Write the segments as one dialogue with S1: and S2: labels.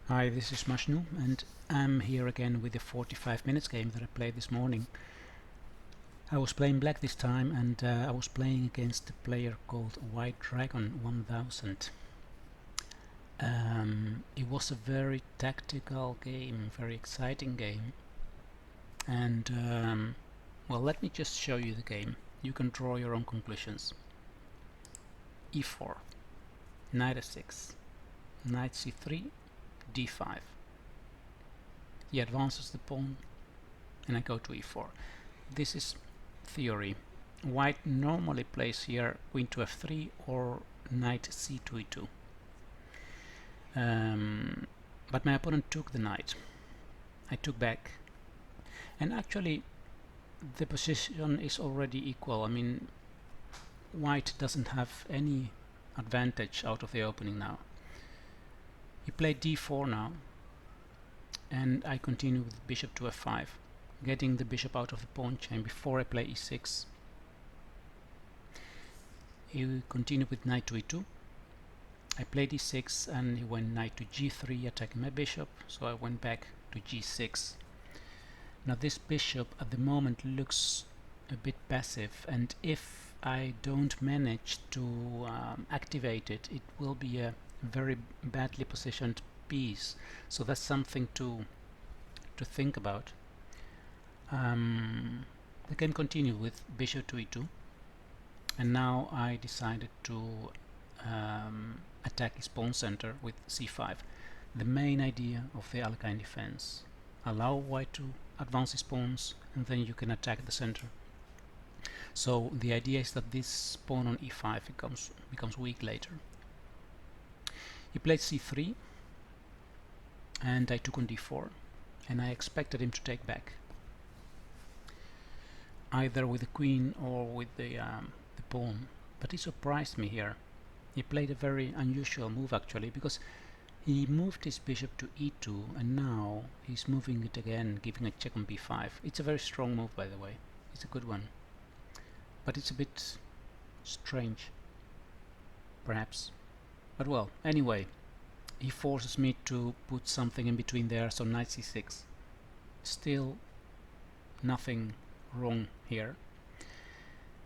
S1: Hi, this is Mashnu, and I'm here again with the 45 minutes game that I played this morning. I was playing black this time, and I was playing against a player called White Dragon 1000. It was a very tactical game, very exciting game, and well, let me just show you the game. You can draw your own conclusions. e4, knight f6, knight c3, d5. He advances the pawn, and I go to e4. This is theory. White normally plays here queen to f3 or knight c to e2. But my opponent took the knight. I took back, and actually the position is already equal. I mean, white doesn't have any advantage out of the opening now. He played d4 now, and I continue with bishop to f5, getting the bishop out of the pawn chain before I play e6. He continued with knight to e2. I played e6 and he went knight to g3, attacking my bishop, so I went back to g6. Now this bishop at the moment looks a bit passive, and if I don't manage to activate it, it will be a very badly positioned piece, so that's something to think about. The game continued with bishop to e2, and now I decided to attack his pawn center with c5. The main idea of the Alekhine defense: allow white to advance his pawns, and then you can attack the center. So the idea is that this pawn on e5 becomes weak later. He played c3, and I took on d4, and I expected him to take back, either with the queen or with the pawn. But he surprised me here. He played a very unusual move actually, because he moved his bishop to e2, and now he's moving it again, giving a check on b5. It's a very strong move, by the way. It's a good one. But it's a bit strange, perhaps. But well, anyway, he forces me to put something in between there, so knight c6. Still nothing wrong here.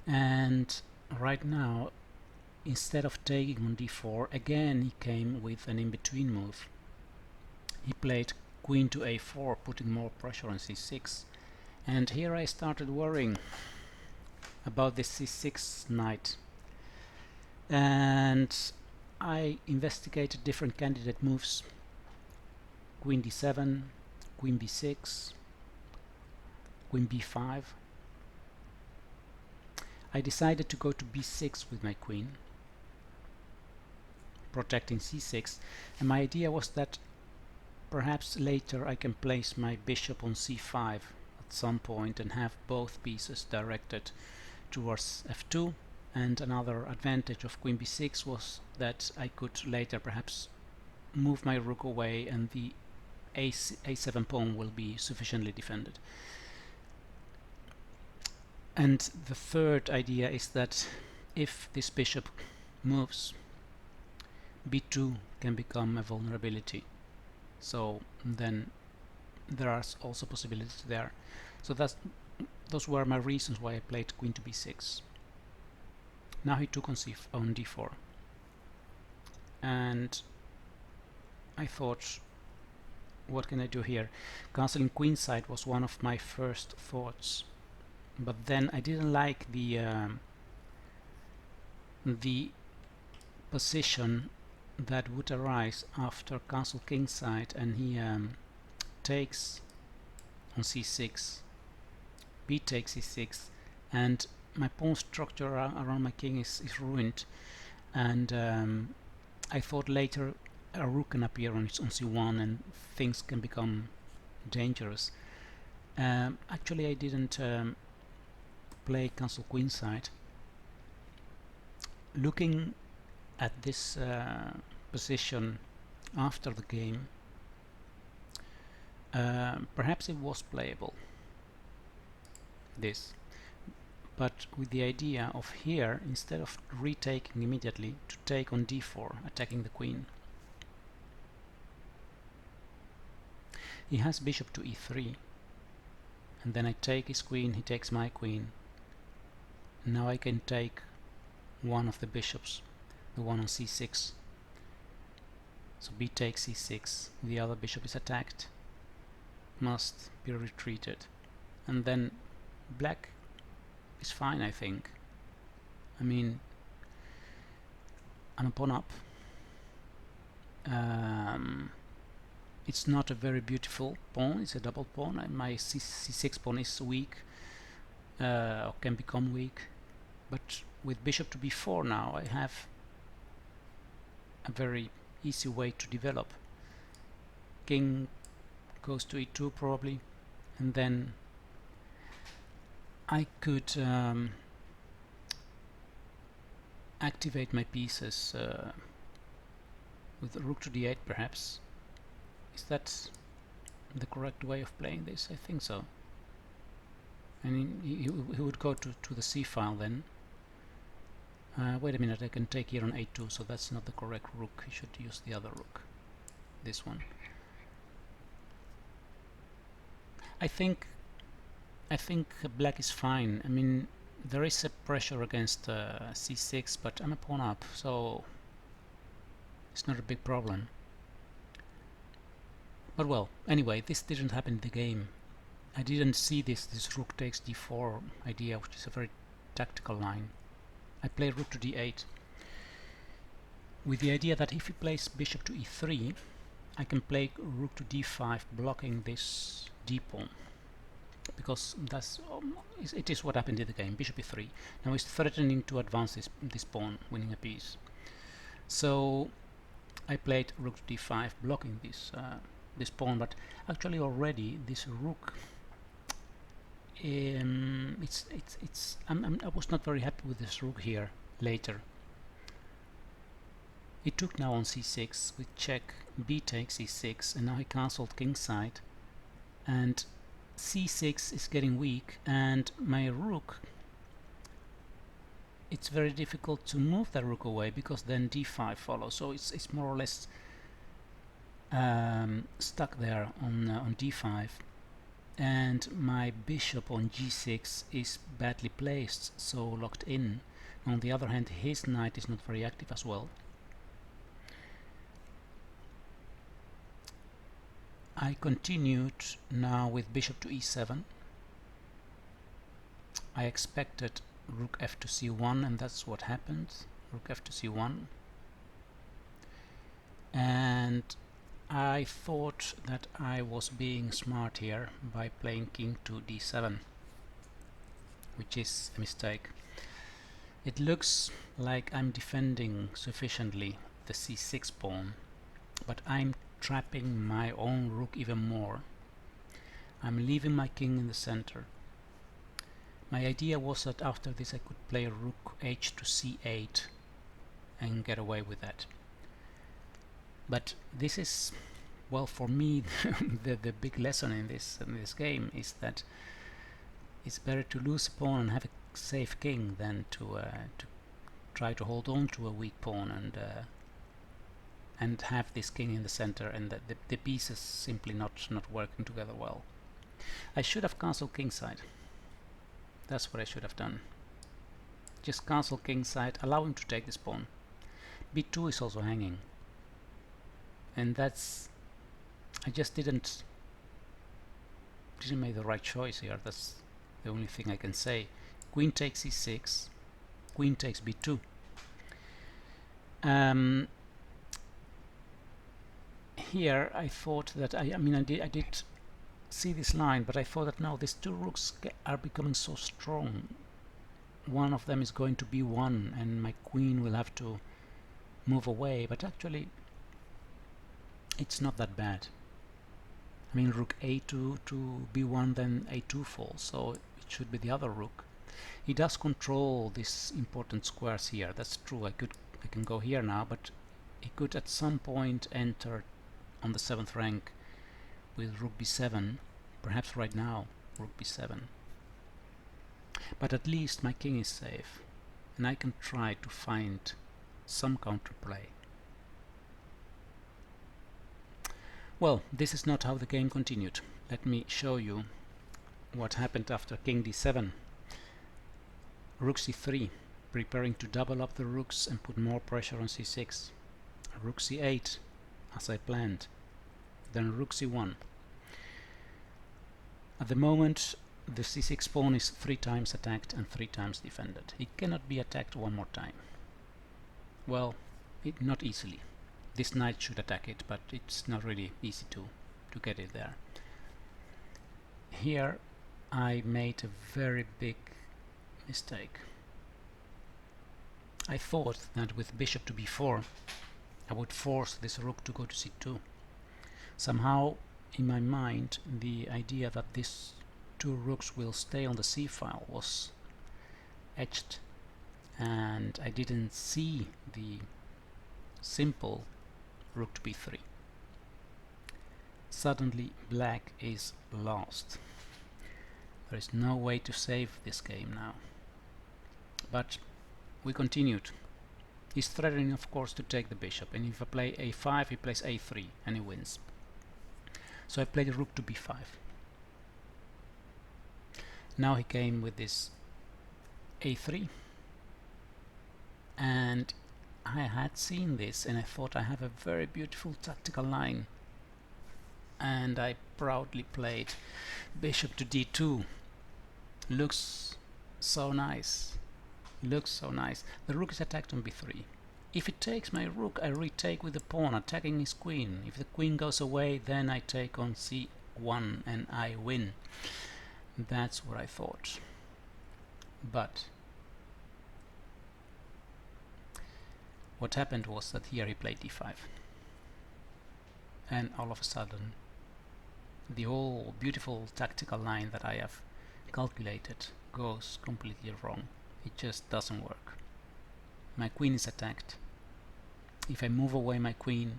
S1: And right now, instead of taking on d4, again he came with an in-between move. He played queen to a4, putting more pressure on c6. And here I started worrying about this c6 knight. And I investigated different candidate moves. Queen d7, queen b6, queen b5. I decided to go to b6 with my queen, protecting c6, and my idea was that perhaps later I can place my bishop on c5 at some point and have both pieces directed towards f2. And another advantage of queen b6 was that I could later perhaps move my rook away, and the a7 pawn will be sufficiently defended. And the third idea is that if this bishop moves, b2 can become a vulnerability. So then there are also possibilities there. So those were my reasons why I played queen to b6. Now he took on d4, and I thought, what can I do here? Castling queenside was one of my first thoughts, but then I didn't like the position that would arise after castle kingside, and he takes on c6, b takes c6, and my pawn structure around my king is ruined. And I thought later a rook can appear on c1 and things can become dangerous. Actually I didn't play castle queenside. Looking at this position after the game, perhaps it was playable, this, but with the idea of here, instead of retaking immediately, to take on d4, attacking the queen. He has bishop to e3, and then I take his queen, he takes my queen. Now I can take one of the bishops, the one on c6. So b takes c6, the other bishop is attacked, must be retreated, and then black is fine, I think. I mean, I'm a pawn up. It's not a very beautiful pawn, it's a double pawn, and my c6 pawn is weak, or can become weak, but with bishop to b4 now I have a very easy way to develop. King goes to e2 probably, and then I could activate my pieces with rook to d8 perhaps. Is that the correct way of playing this? I think so. And he would go to the c file then. Wait a minute, I can take here on a2, so that's not the correct rook. He should use the other rook, this one. I think black is fine. I mean, there is a pressure against c6, but I'm a pawn up, so it's not a big problem. But well, anyway, this didn't happen in the game. I didn't see this rook takes d4 idea, which is a very tactical line. I play rook to d8 with the idea that if he plays bishop to e3, I can play rook to d5, blocking this d pawn, because that's it is what happened in the game. Bishop e3. Now he's threatening to advance this pawn, winning a piece. So I played rook to d5, blocking this this pawn, but actually already this rook, I was not very happy with this rook here later. It took now on c6 with check, b takes e6, and now he cancelled kingside, and c6 is getting weak, and my rook, it's very difficult to move the rook away because then d5 follows, so it's more or less stuck there on d5, and my bishop on g6 is badly placed, so locked in. On the other hand, his knight is not very active as well. I continued now with bishop to e7. I expected rook f to c1, and that's what happened. Rook f to c1, and I thought that I was being smart here by playing king to d7, which is a mistake. It looks like I'm defending sufficiently the c6 pawn, but I'm trapping my own rook even more. I'm leaving my king in the center. My idea was that after this I could play rook h to c8 and get away with that. But this is, well, for me the big lesson in this game is that it's better to lose a pawn and have a safe king than to try to hold on to a weak pawn and have this king in the center, and the pieces simply not working together well. I should have cancelled kingside. That's what I should have done. Just cancel kingside, allow him to take this pawn. b2 is also hanging, and that's, I just didn't make the right choice here. That's the only thing I can say. Queen takes e6, queen takes b2. Here I thought that I did see this line, but I thought that now these two rooks are becoming so strong. One of them is going to b1 and my queen will have to move away, but actually it's not that bad. I mean, rook a2 to b1, then a2 falls, so it should be the other rook. He does control these important squares here, that's true. I can go here now, but he could at some point enter on the 7th rank with rook b7, perhaps right now rook b7. But at least my king is safe, and I can try to find some counterplay. Well, this is not how the game continued. Let me show you what happened after king d7. Rook c3, preparing to double up the rooks and put more pressure on c6. Rook c8, as I planned. Then rook c1. At the moment, the c6 pawn is 3 times attacked and 3 times defended. It cannot be attacked one more time. Well, not easily. This knight should attack it, but it's not really easy to get it there. Here I made a very big mistake. I thought that with bishop to b4 I would force this rook to go to c2. Somehow in my mind the idea that these two rooks will stay on the c file was etched, and I didn't see the simple rook to b3. Suddenly black is lost. There is no way to save this game now. But we continued. He's threatening, of course, to take the bishop, and if I play a5 he plays a3 and he wins. So I played rook to b5. Now he came with this a3, and I had seen this and I thought I have a very beautiful tactical line, and I proudly played bishop to d2. Looks so nice. Looks so nice. The rook is attacked on b3. If it takes my rook, I retake with the pawn, attacking his queen. If the queen goes away, then I take on c1 and I win. That's what I thought. But what happened was that here he played d5. And all of a sudden, the whole beautiful tactical line that I have calculated goes completely wrong. It just doesn't work. My queen is attacked. If I move away my queen,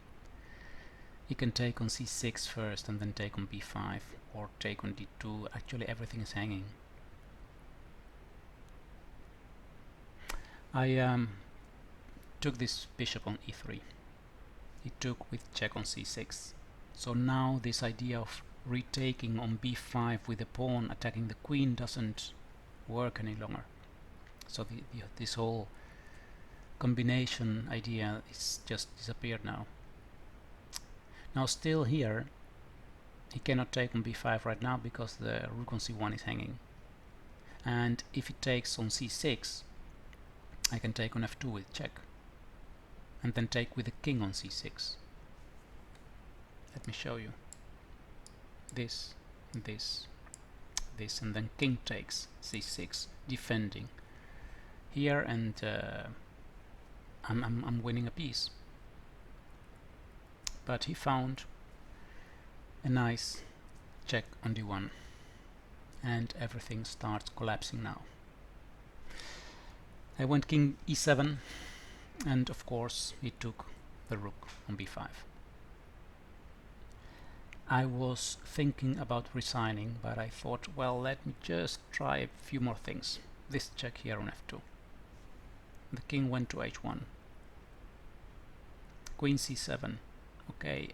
S1: he can take on c6 first and then take on b5 or take on d2. Actually everything is hanging. I took this bishop on e3. He took with check on c6. So now this idea of retaking on b5 with the pawn attacking the queen doesn't work any longer. So this whole combination idea is just disappeared now. Now still here he cannot take on b5 right now because the rook on c1 is hanging, and if it takes on c6 I can take on f2 with check and then take with the king on c6. Let me show you. This, and then king takes c6, defending here, and I'm winning a piece. But he found a nice check on d1, and everything starts collapsing now. I went king e7, and of course he took the rook on b5. I was thinking about resigning, but I thought, well, let me just try a few more things. This check here on f2. The king went to h1. Queen c7. Okay,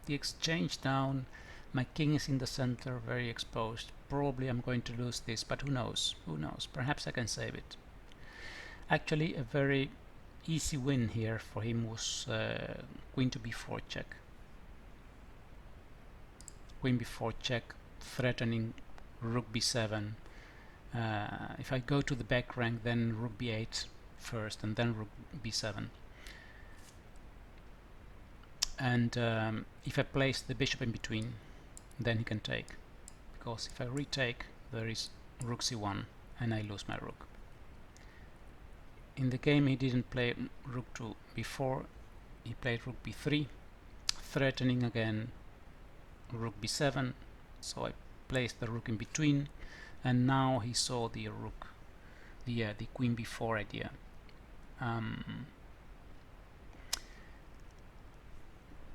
S1: the exchange down. My king is in the center, very exposed. Probably I'm going to lose this, but who knows? Who knows? Perhaps I can save it. Actually, a very easy win here for him was queen to b4 check. Queen b4 check, threatening rook b7. If I go to the back rank, then rook b8 first, and then rook b7. And if I place the bishop in between, then he can take, because if I retake, there is rook c1 and I lose my rook. In the game he didn't play rook to b4, he played rook b3, threatening again rook b7, so I placed the rook in between, and now he saw the rook, the queen b4 idea.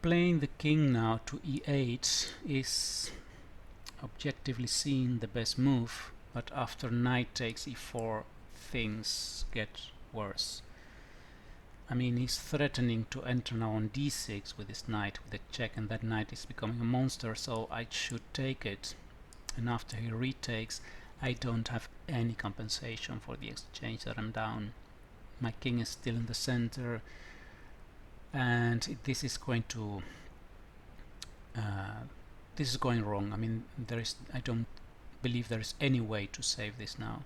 S1: Playing the king now to e8 is objectively seen the best move, but after knight takes e4 things get worse. I mean, he's threatening to enter now on d6 with his knight with a check, and that knight is becoming a monster, so I should take it. And after he retakes, I don't have any compensation for the exchange that I'm down. My king is still in the center, and this is going to this is going wrong. I mean, I don't believe there is any way to save this now.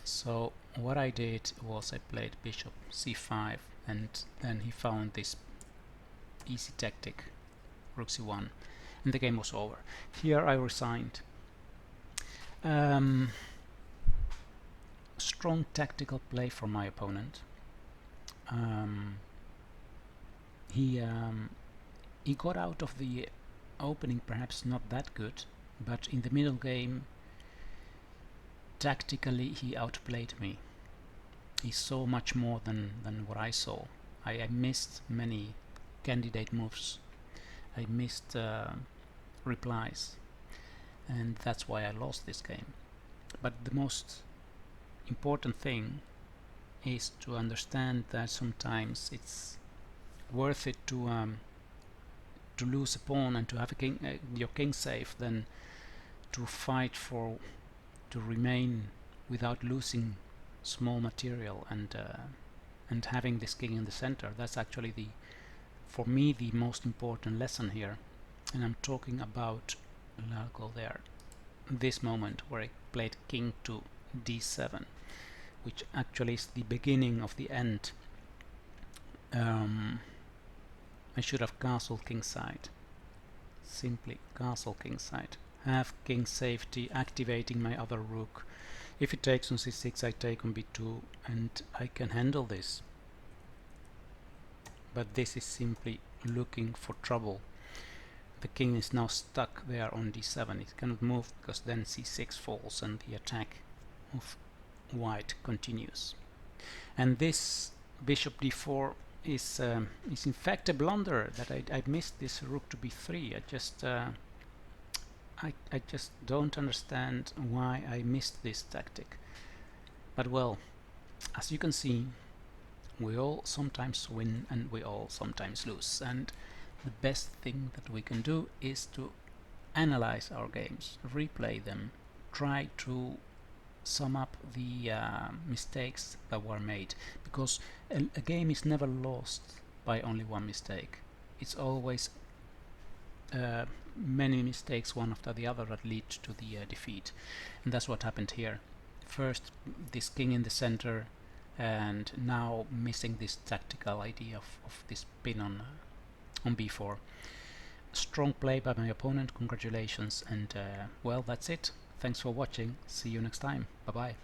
S1: So what I did was I played bishop c5, and then he found this easy tactic, rook c1, and the game was over. Here I resigned. Strong tactical play from my opponent. He got out of the opening perhaps not that good, but in the middle game tactically he outplayed me. He saw much more than what I saw. I missed many candidate moves. I missed replies, and that's why I lost this game. But the most important thing is to understand that sometimes it's worth it to lose a pawn and to have your king safe than to fight to remain without losing small material and having this king in the center. That's actually for me the most important lesson here, and I'm talking about, I'll go there, this moment where I played king to d7, which actually is the beginning of the end. I should have castled kingside, simply castle kingside, have king safety, activating my other rook. If it takes on c6, I take on b2, and I can handle this. But this is simply looking for trouble. The king is now stuck there on d7. It cannot move because then c6 falls and the attack of white continues. And this bishop d4 is in fact a blunder, that I missed this rook to b3. I just don't understand why I missed this tactic. But well, as you can see, we all sometimes win and we all sometimes lose, and the best thing that we can do is to analyze our games, replay them, try to sum up the mistakes that were made, because a game is never lost by only one mistake. It's always many mistakes one after the other that lead to the defeat, and that's what happened here. First this king in the center, and now missing this tactical idea of this pin on b4. Strong play by my opponent, congratulations, and well, that's it. Thanks for watching, see you next time, bye bye.